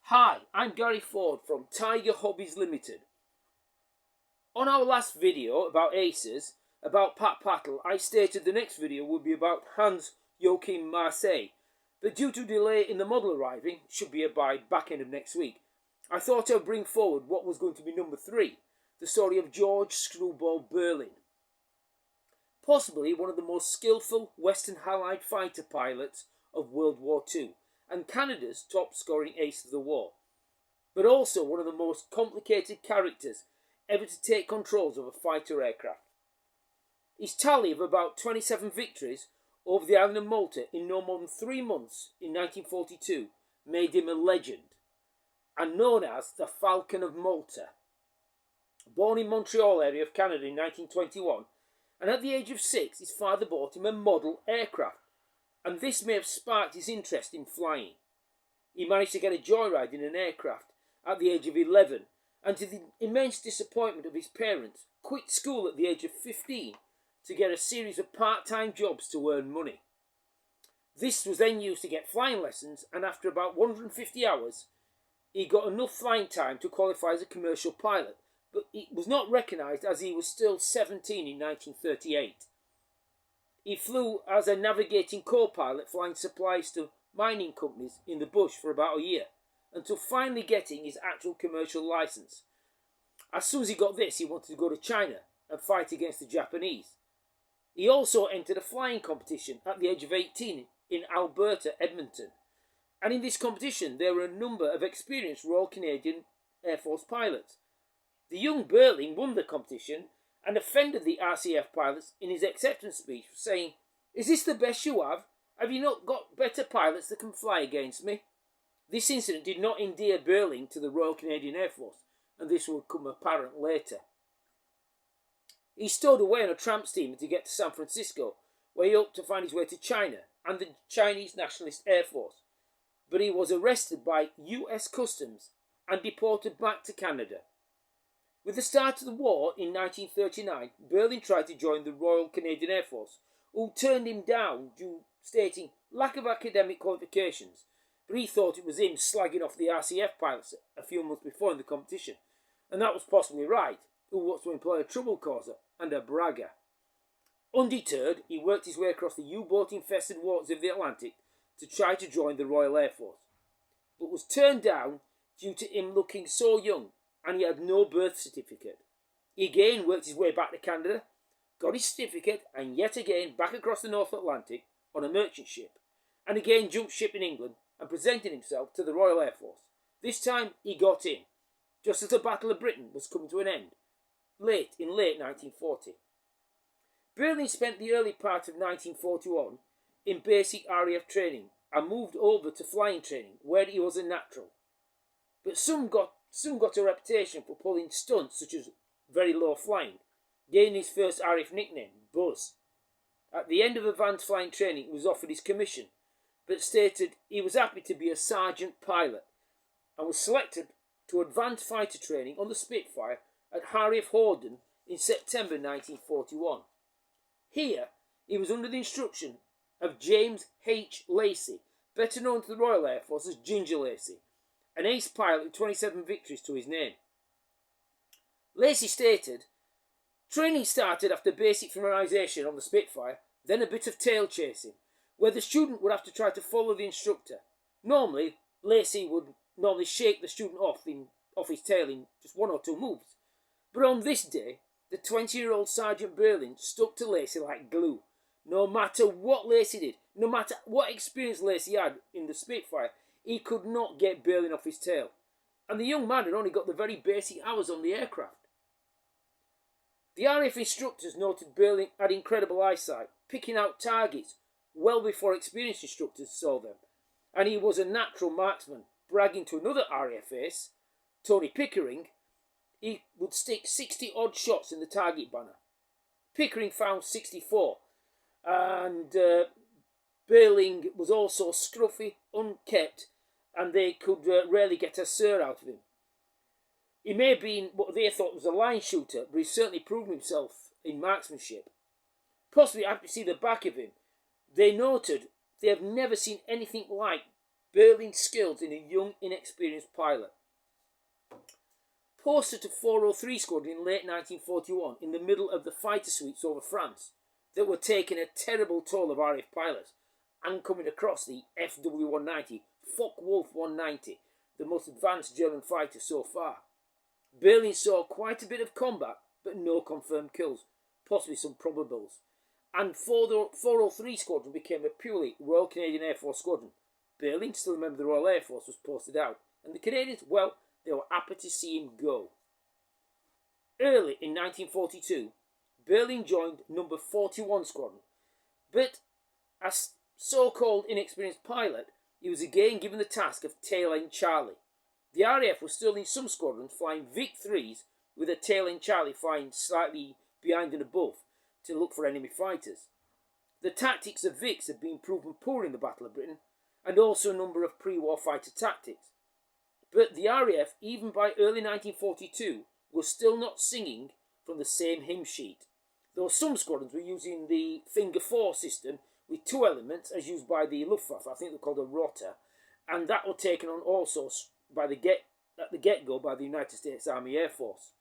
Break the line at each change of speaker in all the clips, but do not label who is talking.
Hi, I'm Gary Ford from Tiger Hobbies Limited. On our last video about aces, about Pat Pattle, I stated the next video would be about Hans Joachim Marseille, but due to delay in the model arriving, should be by back end of next week, I thought I'd bring forward what was going to be number 3, the story of George Screwball Beurling. Possibly one of the most skillful Western Allied fighter pilots of World War II, and Canada's top scoring ace of the war, but also one of the most complicated characters ever to take controls of a fighter aircraft. His tally of about 27 victories over the island of Malta in no more than 3 months in 1942 made him a legend, and known as the Falcon of Malta. Born in Montreal area of Canada in 1921, and at the age of 6 his father bought him a model aircraft, and this may have sparked his interest in flying. He managed to get a joyride in an aircraft at the age of 11, and to the immense disappointment of his parents, quit school at the age of 15 to get a series of part-time jobs to earn money. This was then used to get flying lessons, and after about 150 hours, he got enough flying time to qualify as a commercial pilot, but it was not recognised as he was still 17 in 1938. He flew as a navigating co-pilot, flying supplies to mining companies in the bush for about a year, until finally getting his actual commercial licence. As soon as he got this, he wanted to go to China and fight against the Japanese. He also entered a flying competition at the age of 18 in Alberta, Edmonton. And in this competition, there were a number of experienced Royal Canadian Air Force pilots. The young Beurling won the competition and offended the RCAF pilots in his acceptance speech, saying, "Is this the best you have? Have you not got better pilots that can fly against me?" This incident did not endear Beurling to the Royal Canadian Air Force, and this would come apparent later. He stowed away on a tramp steamer to get to San Francisco, where he hoped to find his way to China and the Chinese Nationalist Air Force, but he was arrested by US Customs and deported back to Canada. With the start of the war in 1939, Beurling tried to join the Royal Canadian Air Force, who turned him down due stating lack of academic qualifications, but he thought it was him slagging off the RCF pilots a few months before in the competition, and that was possibly right, who was to employ a trouble causer and a bragger. Undeterred, he worked his way across the U-boat infested waters of the Atlantic to try to join the Royal Air Force, but was turned down due to him looking so young, and he had no birth certificate. He again worked his way back to Canada, got his certificate, and yet again back across the North Atlantic on a merchant ship, and again jumped ship in England and presented himself to the Royal Air Force. This time he got in, just as the Battle of Britain was coming to an end, late 1940. Beurling spent the early part of 1941 in basic RAF training and moved over to flying training, where he was a natural. But soon got a reputation for pulling stunts such as very low flying, gaining his first RAF nickname, Buzz. At the end of advanced flying training, he was offered his commission, but stated he was happy to be a sergeant pilot, and was selected to advanced fighter training on the Spitfire at RAF Horden in September 1941. Here, he was under the instruction of James H. Lacey, better known to the Royal Air Force as Ginger Lacey, an ace pilot with 27 victories to his name. Lacey stated, "Training started after basic familiarisation on the Spitfire, then a bit of tail chasing, where the student would have to try to follow the instructor. Normally, Lacey would shake the student off his tail in just 1 or 2 moves. But on this day, the 20-year-old Sergeant Beurling stuck to Lacey like glue. No matter what Lacey did, no matter what experience Lacey had in the Spitfire, he could not get Beurling off his tail. And the young man had only got the very basic hours on the aircraft." The RAF instructors noted Beurling had incredible eyesight, picking out targets well before experienced instructors saw them, and he was a natural marksman, bragging to another RAF ace, Tony Pickering, he would stick 60-odd shots in the target banner. Pickering found 64, and Beurling was also scruffy, unkept, and they could rarely get a sir out of him. He may have been what they thought was a line shooter, but he certainly proved himself in marksmanship. Possibly after to see the back of him, they noted they have never seen anything like Beurling's skills in a young, inexperienced pilot. Posted to 403 Squadron in late 1941 in the middle of the fighter sweeps over France that were taking a terrible toll of RAF pilots and coming across the FW-190, Focke-Wulf 190, the most advanced German fighter so far. Beurling saw quite a bit of combat, but no confirmed kills, possibly some probables. And 403 Squadron became a purely Royal Canadian Air Force squadron. Beurling, still a member of the Royal Air Force, was posted out. And the Canadians, well, they were happy to see him go. Early in 1942, Beurling joined number 41 Squadron. But as so-called inexperienced pilot, he was again given the task of tail-end Charlie. The RAF was still in some squadrons flying Vic-3s with a tail-end Charlie flying slightly behind and above to look for enemy fighters. The tactics of Vics had been proven poor in the Battle of Britain, and also a number of pre-war fighter tactics. But the RAF, even by early 1942, was still not singing from the same hymn sheet, though some squadrons were using the Finger 4 system with two elements as used by the Luftwaffe, I think they're called a rotor, and that was taken on also at the get-go by the United States Army Air Force.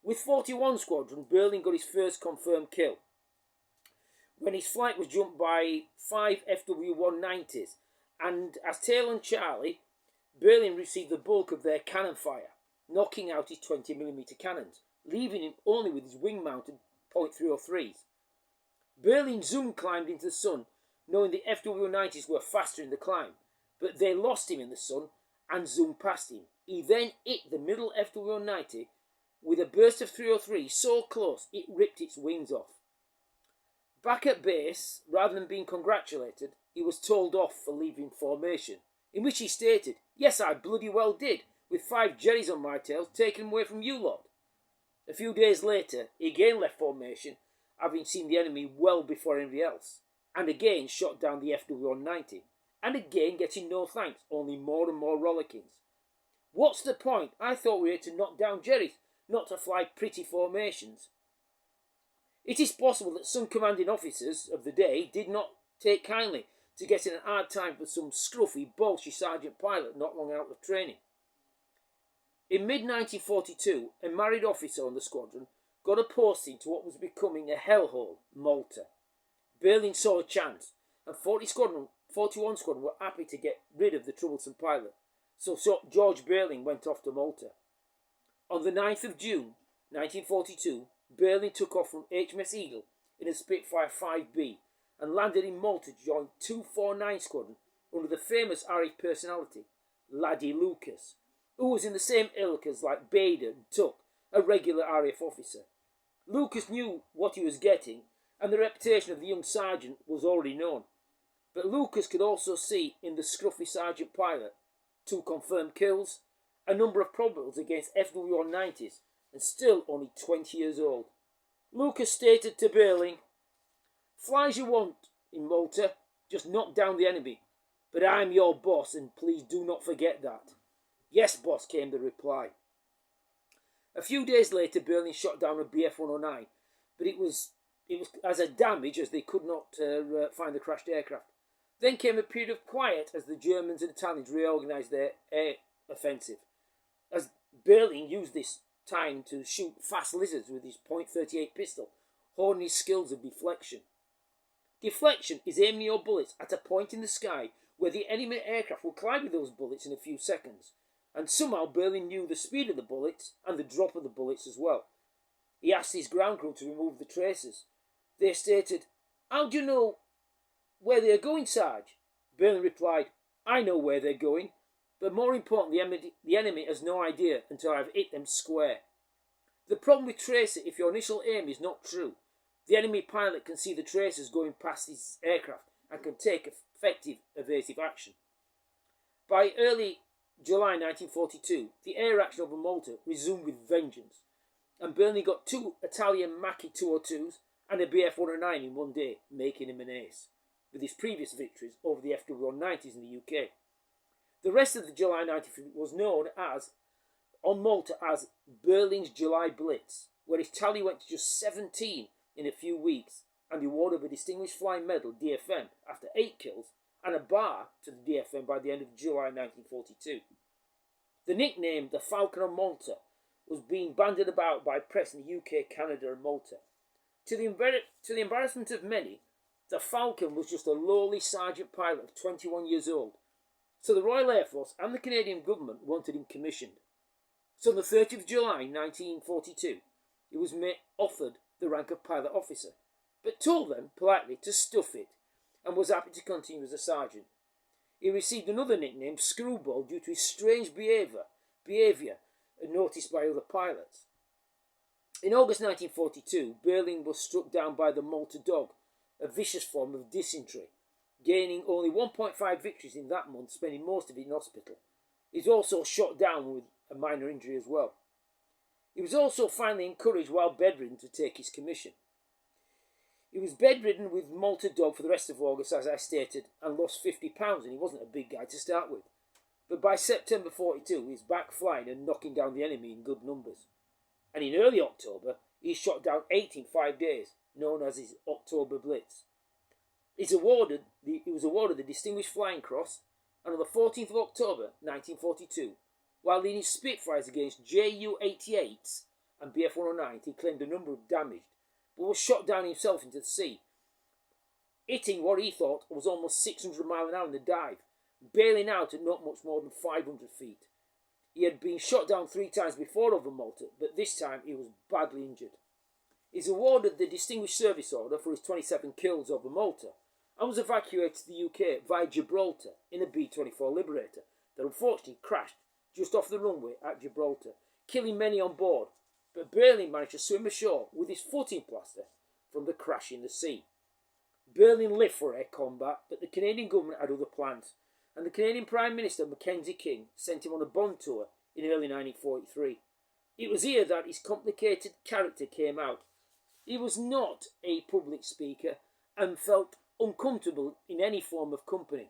With 41 Squadron, Beurling got his first confirmed kill when his flight was jumped by 5 FW-190s, and as tail-end Charlie, Beurling received the bulk of their cannon fire, knocking out his 20mm cannons, leaving him only with his wing-mounted .303s. Beurling zoom-climbed into the sun, knowing the FW-90s were faster in the climb, but they lost him in the sun and zoomed past him. He then hit the middle FW-90 with a burst of 303 so close it ripped its wings off. Back at base, rather than being congratulated, he was told off for leaving formation, in which he stated, "Yes, I bloody well did, with 5 jerrys on my tail, taken away from you lot." A few days later, he again left formation, having seen the enemy well before anybody else, and again shot down the FW-190, and again getting no thanks, only more and more rollickings. What's the point? I thought we were here to knock down jerrys, not to fly pretty formations. It is possible that some commanding officers of the day did not take kindly to getting an hard time for some scruffy, bolshy sergeant pilot not long out of training. In mid-1942, a married officer on the squadron got a posting to what was becoming a hellhole, Malta. Beurling saw a chance, and 41 Squadron were happy to get rid of the troublesome pilot, so George Beurling went off to Malta. On the 9th of June, 1942, Beurling took off from HMS Eagle in a Spitfire 5B and landed in Malta to join 249 Squadron under the famous RAF personality, Laddie Lucas, who was in the same ilk as like Bader and Tuck, a regular RAF officer. Lucas knew what he was getting, and the reputation of the young sergeant was already known. But Lucas could also see in the Scruffy Sergeant Pilot 2 confirmed kills, a number of probables against FW-190s, and still only 20 years old. Lucas stated to Beurling, "Fly as you want in Malta, just knock down the enemy. But I'm your boss, and please do not forget that." "Yes, boss," came the reply. A few days later, Beurling shot down a Bf-109, but it was as a damage as they could not find the crashed aircraft. Then came a period of quiet as the Germans and Italians reorganised their air offensive, as Beurling used this time to shoot fast lizards with his .38 pistol, honing his skills of deflection. Deflection is aiming your bullets at a point in the sky where the enemy aircraft will collide with those bullets in a few seconds, and somehow Beurling knew the speed of the bullets and the drop of the bullets as well. He asked his ground crew to remove the tracers. They stated, "How do you know where they are going, Sarge?" Beurling replied, "I know where they're going, but more importantly, the enemy has no idea until I've hit them square." The problem with tracer, if your initial aim is not true, the enemy pilot can see the tracers going past his aircraft and can take effective evasive action. By early July 1942, the air action over Malta resumed with vengeance, and Beurling got 2 Italian Macchi 202s and a Bf-109 in one day, making him an ace, with his previous victories over the FW-190s in the UK. The rest of the July 1943 was known on Malta as Beurling's July Blitz, where his tally went to just 17 in a few weeks, and the award of a Distinguished Flying Medal, DFM, after 8 kills, and a bar to the DFM by the end of July 1942. The nickname the Falcon of Malta was being bandied about by press in the UK, Canada and Malta. To the embarrassment of many, the Falcon was just a lowly sergeant pilot of 21 years old, so the Royal Air Force and the Canadian government wanted him commissioned. So on the 30th of July 1942, he was offered the rank of pilot officer, but told them politely to stuff it and was happy to continue as a sergeant. He received another nickname, Screwball, due to his strange behaviour noticed by other pilots. In August 1942, Beurling was struck down by the Malta Dog, a vicious form of dysentery, gaining only 1.5 victories in that month, spending most of it in hospital. He was also shot down with a minor injury as well. He was also finally encouraged while bedridden to take his commission. He was bedridden with Malta Dog for the rest of August, as I stated, and lost 50 pounds, and he wasn't a big guy to start with. But by September 42, he was back flying and knocking down the enemy in good numbers. And in early October, he shot down 8 in 5 days, known as his October Blitz. He was awarded the Distinguished Flying Cross, and on the 14th of October 1942, while leading Spitfires against Ju-88s and Bf-109s, he claimed a number of damaged, but was shot down himself into the sea, hitting what he thought was almost 600 miles an hour in the dive, bailing out at not much more than 500 feet. He had been shot down 3 times before over Malta, but this time he was badly injured. He was awarded the Distinguished Service Order for his 27 kills over Malta, and was evacuated to the UK via Gibraltar in a B-24 Liberator that unfortunately crashed just off the runway at Gibraltar, killing many on board, but Beurling managed to swim ashore with his foot in plaster from the crash in the sea. Beurling lived for air combat, but the Canadian government had other plans, and the Canadian Prime Minister Mackenzie King sent him on a bond tour in early 1943. It was here that his complicated character came out. He was not a public speaker and felt uncomfortable in any form of company.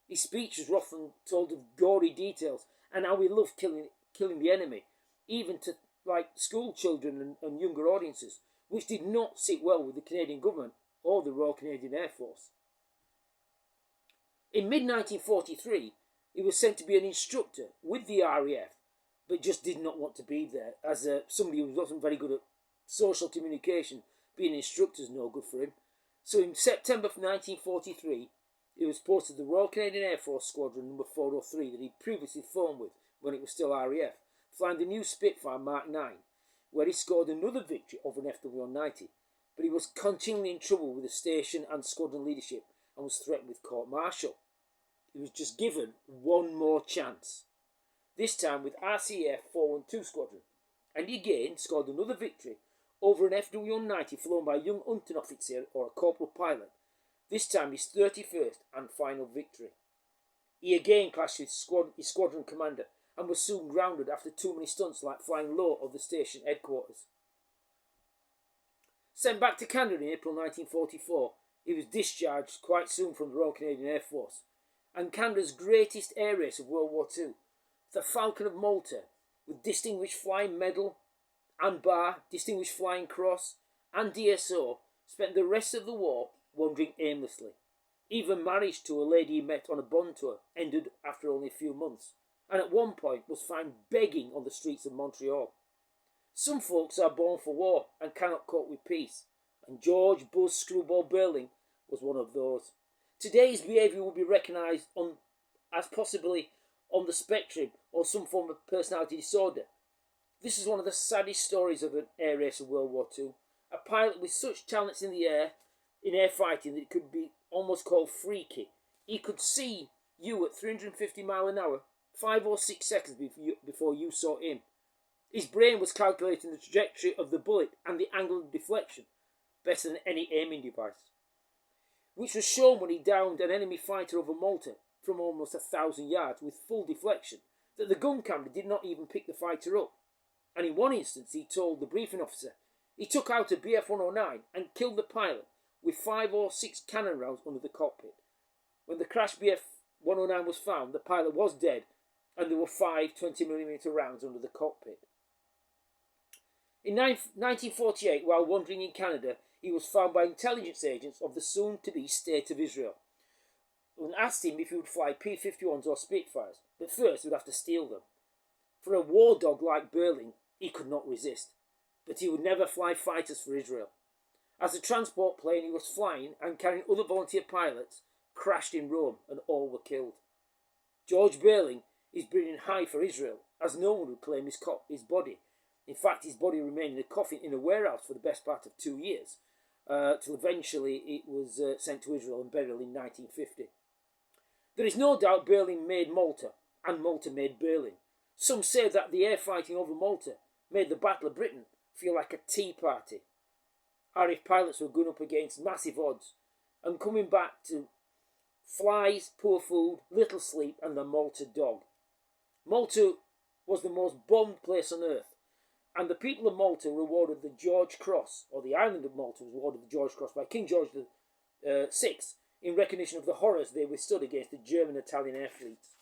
His speeches were often told of gory details and how he loved killing the enemy, even to school children and younger audiences, which did not sit well with the Canadian government or the Royal Canadian Air Force. In mid-1943, he was sent to be an instructor with the RAF, but just did not want to be there, as somebody who wasn't very good at social communication. Being an instructor is no good for him. So in September of 1943, he was posted to the Royal Canadian Air Force Squadron number 403 that he'd previously flown with when it was still RAF, flying the new Spitfire Mark 9, where he scored another victory over an FW-90, but he was continually in trouble with the station and squadron leadership and was threatened with court-martial. He was just given one more chance, this time with RCAF 412 Squadron, and he again scored another victory over an FW-90 flown by a young hunting officer or a corporal pilot, this time his 31st and final victory. He again clashed with his squadron commander and was soon grounded after too many stunts like flying low of the station headquarters. Sent back to Canada in April 1944, he was discharged quite soon from the Royal Canadian Air Force, and Canada's greatest air race of World War II, the Falcon of Malta, with Distinguished Flying Medal and Bar, Distinguished Flying Cross and DSO, spent the rest of the war wandering aimlessly. Even marriage to a lady he met on a bond tour ended after only a few months, and at one point was found begging on the streets of Montreal. Some folks are born for war and cannot cope with peace, and George Buzz Screwball Beurling was one of those. Today's behaviour will be recognised as possibly on the spectrum or some form of personality disorder. This is one of the saddest stories of an air race of World War II. A pilot with such talents in the air, in air fighting, that it could be almost called freaky. He could see you at 350 miles an hour 5 or 6 seconds before you saw him. His brain was calculating the trajectory of the bullet and the angle of deflection better than any aiming device, which was shown when he downed an enemy fighter over Malta from almost 1,000 yards with full deflection, that the gun camera did not even pick the fighter up. And in one instance, he told the briefing officer he took out a Bf-109 and killed the pilot with 5 or 6 cannon rounds under the cockpit. When the crashed Bf-109 was found, the pilot was dead and there were 5 20mm rounds under the cockpit. In 1948, while wandering in Canada, he was found by intelligence agents of the soon-to-be State of Israel, and asked him if he would fly P-51s or Spitfires, but first he would have to steal them. For a war dog like Beurling, he could not resist, but he would never fly fighters for Israel. As the transport plane he was flying and carrying other volunteer pilots crashed in Rome and all were killed. George Beurling is breathing high for Israel, as no one would claim his body. In fact, his body remained in a coffin in a warehouse for the best part of 2 years, till eventually it was sent to Israel and buried in 1950. There is no doubt Beurling made Malta, and Malta made Beurling. Some say that the air fighting over Malta made the Battle of Britain feel like a tea party. RAF pilots were going up against massive odds and coming back to flies, poor food, little sleep and the Malta dog. Malta was the most bombed place on earth, and the people of Malta were awarded the George Cross, or the island of Malta was awarded the George Cross by King George VI in recognition of the horrors they withstood against the German-Italian air fleets.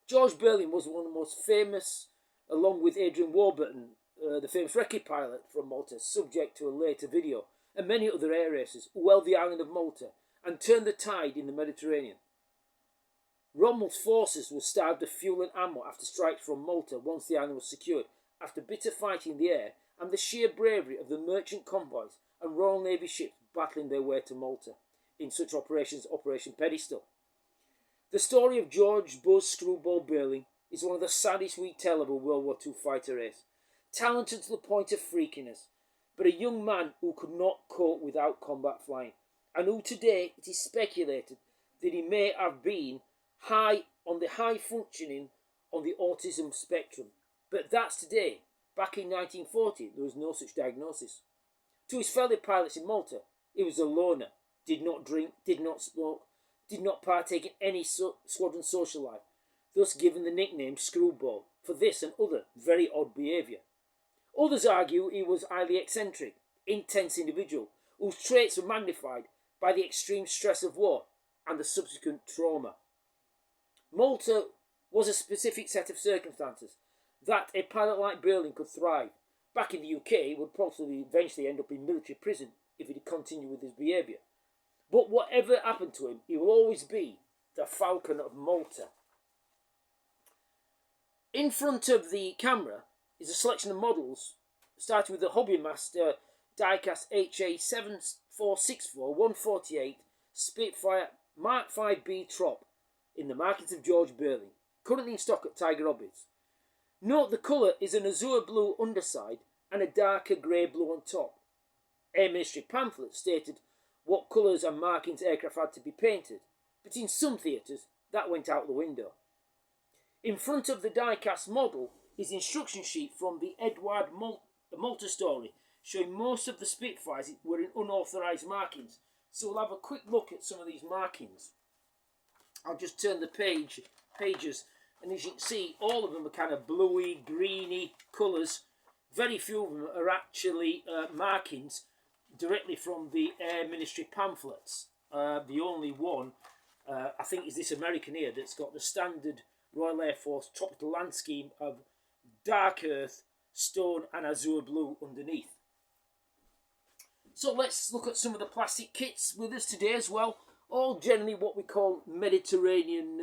George Beurling was one of the most famous, along with Adrian Warburton, the famous recce pilot from Malta, subject to a later video, and many other air racers who held the island of Malta and turned the tide in the Mediterranean. Rommel's forces were starved of fuel and ammo after strikes from Malta once the island was secured, after bitter fighting in the air and the sheer bravery of the merchant convoys and Royal Navy ships battling their way to Malta in such operations as Operation Pedestal. The story of George Buzz Screwball Beurling is one of the saddest we tell of a World War II fighter ace, talented to the point of freakiness, but a young man who could not cope without combat flying, and who today it is speculated that he may have been high functioning on the autism spectrum. But that's today. Back in 1940, there was no such diagnosis. To his fellow pilots in Malta, he was a loner, did not drink, did not smoke, did not partake in any squadron social life, thus given the nickname Screwball for this and other very odd behaviour. Others argue he was highly eccentric, intense individual, whose traits were magnified by the extreme stress of war and the subsequent trauma. Malta was a specific set of circumstances that a pilot like Beurling could thrive. Back in the UK, he would probably eventually end up in military prison if he continued with his behaviour. But whatever happened to him, he will always be the Falcon of Malta. In front of the camera is a selection of models, starting with the Hobby Master diecast HA7464-148 Spitfire Mark 5B Trop in the markings of George Beurling, currently in stock at Tiger Hobbies. Note the colour is an azure blue underside and a darker grey blue on top. Air Ministry pamphlet stated what colours and markings aircraft had to be painted, but in some theatres that went out the window. In front of the die-cast model is the instruction sheet from the Edward Malta story, showing most of the Spitfires were in unauthorised markings. So we'll have a quick look at some of these markings. I'll just turn the pages, and as you can see, all of them are kind of bluey, greeny colours. Very few of them are actually markings directly from the Air Ministry pamphlets. The only one, I think, is this American here that's got the standard Royal Air Force tropical land scheme of dark earth, stone and azure blue underneath. So let's look at some of the plastic kits with us today as well. All generally what we call Mediterranean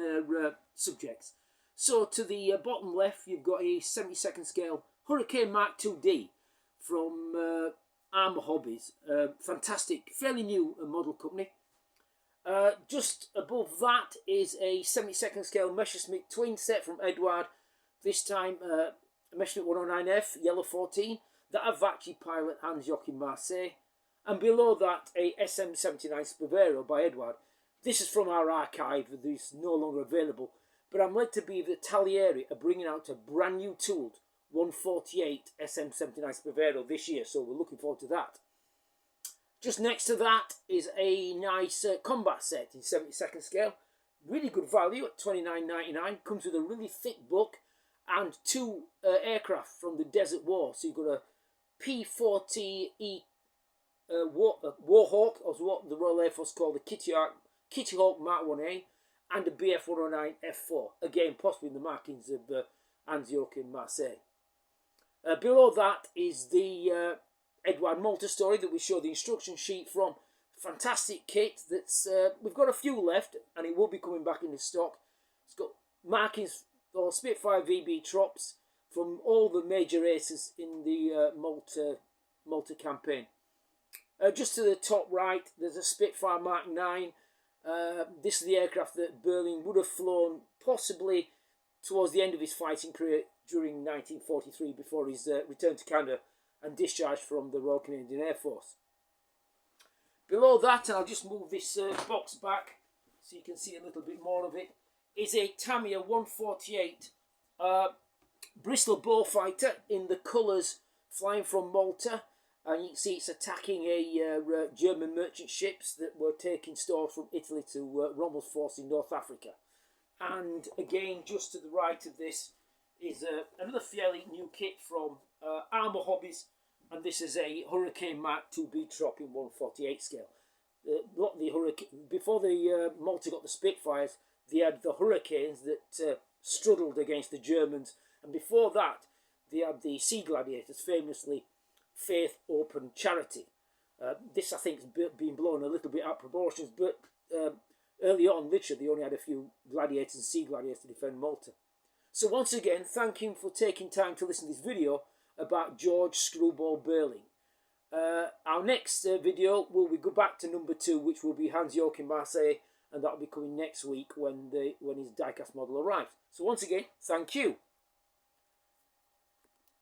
subjects. So to the bottom left, you've got a 72nd scale Hurricane Mark II-D from Armour Hobbies. Fantastic, fairly new model company. Just above that is a 72nd scale Messerschmitt twin set from Edward. This time a Messerschmitt 109F, yellow 14, that Avachi pilot Hans-Joachim Marseille. And below that, a SM-79 Spadero by Edward. This is from our archive, this is no longer available. But I'm led to believe that Talieri are bringing out a brand new tooled 148 SM-79 Spadero this year, so we're looking forward to that. Just next to that is a nice combat set in 72nd scale. Really good value at $29.99. Comes with a really thick book and two aircraft from the Desert War. So you've got a P-40E Warhawk, or what the Royal Air Force called the Kitty Hawk Mark 1A, and a BF-109 F4. Again, possibly in the markings of Hans-Joachim Marseille. Below that is the Edward Malta story that we show the instruction sheet from fantastic kit that's we've got a few left, and it will be coming back into stock. It's got markings or Spitfire VB Trops from all the major aces in the Malta campaign. Just to the top right, there's a Spitfire Mark 9. This is the aircraft that Beurling would have flown possibly towards the end of his fighting career during 1943, before his return to Canada and discharged from the Royal Canadian Air Force. Below that, and I'll just move this box back so you can see a little bit more of it, is a Tamiya 148 Bristol Beaufighter in the colours flying from Malta. And you can see it's attacking a German merchant ships that were taking stores from Italy to Rommel's force in North Africa. And again, just to the right of this is another fairly new kit from Armour Hobbies, and this is a Hurricane Mark 2B Trop in 148 scale. Before the Malta got the Spitfires, they had the Hurricanes that struggled against the Germans, and before that they had the Sea Gladiators, famously Faith, Open, Charity. This, I think, has been blown a little bit out of proportions, but early on, literally, they only had a few Gladiators and Sea Gladiators to defend Malta. So once again, thank you for taking time to listen to this video about George Screwball Beurling. Our next video will be go back to number 2, which will be Hans-Joachim Marseille, and that will be coming next week when his diecast model arrives. So once again, thank you.